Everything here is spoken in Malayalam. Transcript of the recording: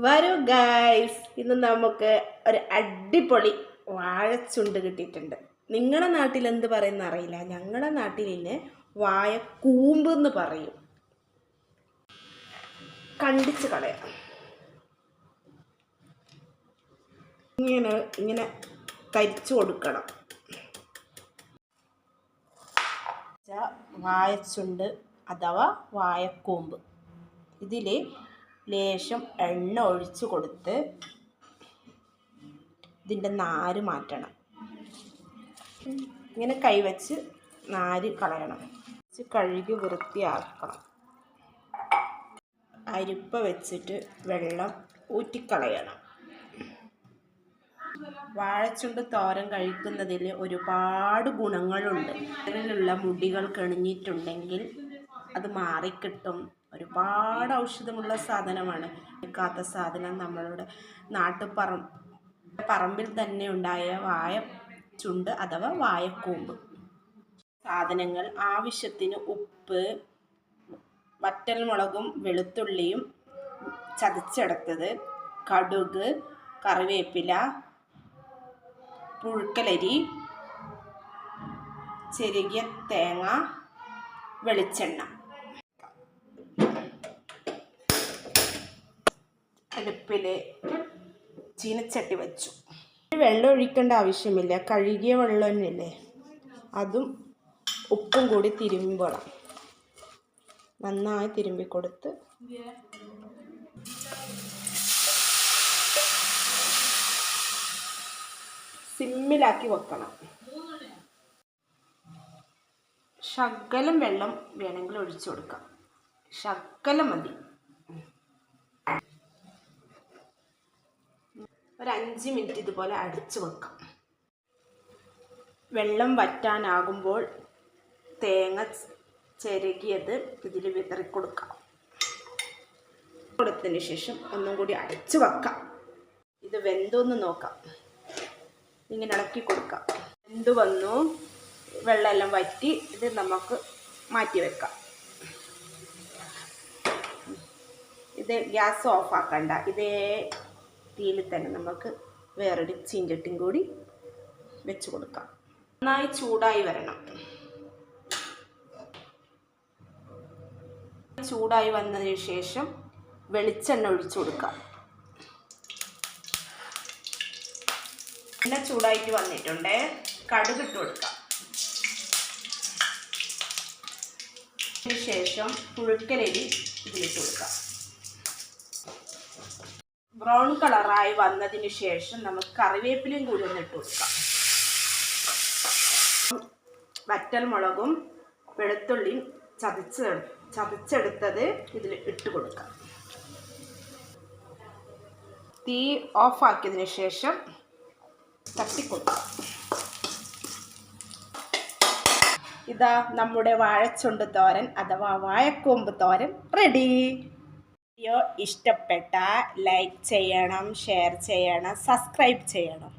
വരൂ ഗൈസ്, ഇന്ന് നമുക്ക് ഒരു അടിപൊളി വാഴച്ചുണ്ട് കിട്ടിയിട്ടുണ്ട്. നിങ്ങളുടെ നാട്ടിൽ എന്ത് പറയുന്ന അറിയില്ല, ഞങ്ങളുടെ നാട്ടിൽ ഇന്ന് വാഴക്കൂമ്പ് എന്ന് പറയും. കണ്ടിച്ച് കളയാം. ഇങ്ങനെ തരിച്ചു കൊടുക്കണം. വാഴച്ചുണ്ട് അഥവാ വാഴക്കൂമ്പ്. ഇതിൽ ലേശം എണ്ണ ഒഴിച്ച് കൊടുത്ത് ഇതിൻ്റെ നാര് മാറ്റണം. ഇങ്ങനെ കൈവച്ച് നാര് കളയണം. കഴുകി വൃത്തിയാക്കണം. അരിപ്പ വെച്ചിട്ട് വെള്ളം ഊറ്റിക്കളയണം. വാഴച്ചുണ്ട് തോരൻ കഴിക്കുന്നതിൽ ഒരുപാട് ഗുണങ്ങളുണ്ട്. അതിലുള്ള മുടികൾ കെണിഞ്ഞിട്ടുണ്ടെങ്കിൽ അത് മാറിക്കിട്ടും. ഒരുപാട് ഔഷധമുള്ള സാധനമാണ്. എടുക്കാത്ത സാധനം നമ്മളുടെ പറമ്പിൽ തന്നെ ഉണ്ടായ വാഴച്ചുണ്ട് അഥവാ വാഴക്കൂമ്പ്. സാധനങ്ങൾ: ആവശ്യത്തിന് ഉപ്പ്, വറ്റൽമുളകും വെളുത്തുള്ളിയും ചതച്ചെടുത്തത്, കടുക്, കറിവേപ്പില, പുഴുക്കലരി, ചെറിയ തേങ്ങ, വെളിച്ചെണ്ണ. അടുപ്പിൽ ചീനച്ചട്ടി വെച്ചു. വെള്ളം ഒഴിക്കേണ്ട ആവശ്യമില്ല. കഴുകിയ വെള്ളം തന്നെയല്ലേ, അതും ഉപ്പും കൂടി തിരുമ്പിടണം. നന്നായി തിരുമ്പിക്കൊടുത്ത് സിമ്മിലാക്കി വെക്കണം. ശകലം വെള്ളം വേണമെങ്കിൽ ഒഴിച്ചു കൊടുക്കാം. ശകലം മതി. ഒരു 5 മിനിറ്റ് ഇതുപോലെ അടച്ചു വെക്കാം. വെള്ളം വറ്റാനാകുമ്പോൾ തേങ്ങ ചിരകിയത് ഇതിൽ വിതറിക്കൊടുക്കാം. കൊടുത്തതിന് ശേഷം ഒന്നും കൂടി അടച്ചു വെക്കാം. ഇത് വെന്തോന്ന് നോക്കാം. ഇങ്ങനെ ഇളക്കി കൊടുക്കാം. വെന്ത് വന്നു, വെള്ളമെല്ലാം വറ്റി. ഇത് നമുക്ക് മാറ്റി വെക്കാം. ഇത് ഗ്യാസ് ഓഫാക്കണ്ട. ഇതേ തീയിൽ തന്നെ നമുക്ക് വേറൊരു ചീഞ്ചട്ടിയും കൂടി വെച്ച് കൊടുക്കാം. നന്നായി ചൂടായി വരണം. ചൂടായി വന്നതിന് ശേഷം വെളിച്ചെണ്ണ ഒഴിച്ചു കൊടുക്കാം. എണ്ണ ചൂടായിട്ട് വന്നിട്ടുണ്ട്. കടുക് ഇട്ട് കൊടുക്കാം. അതിന് ശേഷം പുഴുക്കലരി ഇതിലിട്ട് കൊടുക്കാം. ബ്രൗൺ കളറായി വന്നതിന് ശേഷം നമുക്ക് കറിവേപ്പിലയും കൂടി ഒന്ന് ഇട്ട് കൊടുക്കാം. വറ്റൽമുളകും വെളുത്തുള്ളിയും ചതച്ചെടുത്തത് ഇതിൽ ഇട്ട് കൊടുക്കാം. തീ ഓഫാക്കിയതിന് ശേഷം തട്ടിക്കൊടുക്കാം. ഇതാ നമ്മുടെ വാഴച്ചുണ്ട് തോരൻ അഥവാ വാഴക്കൂമ്പ് തോരൻ റെഡി. വീഡിയോ ഇഷ്ടപ്പെട്ടാൽ ലൈക്ക് ചെയ്യണം, ഷെയർ ചെയ്യണം, സബ്സ്ക്രൈബ് ചെയ്യണം.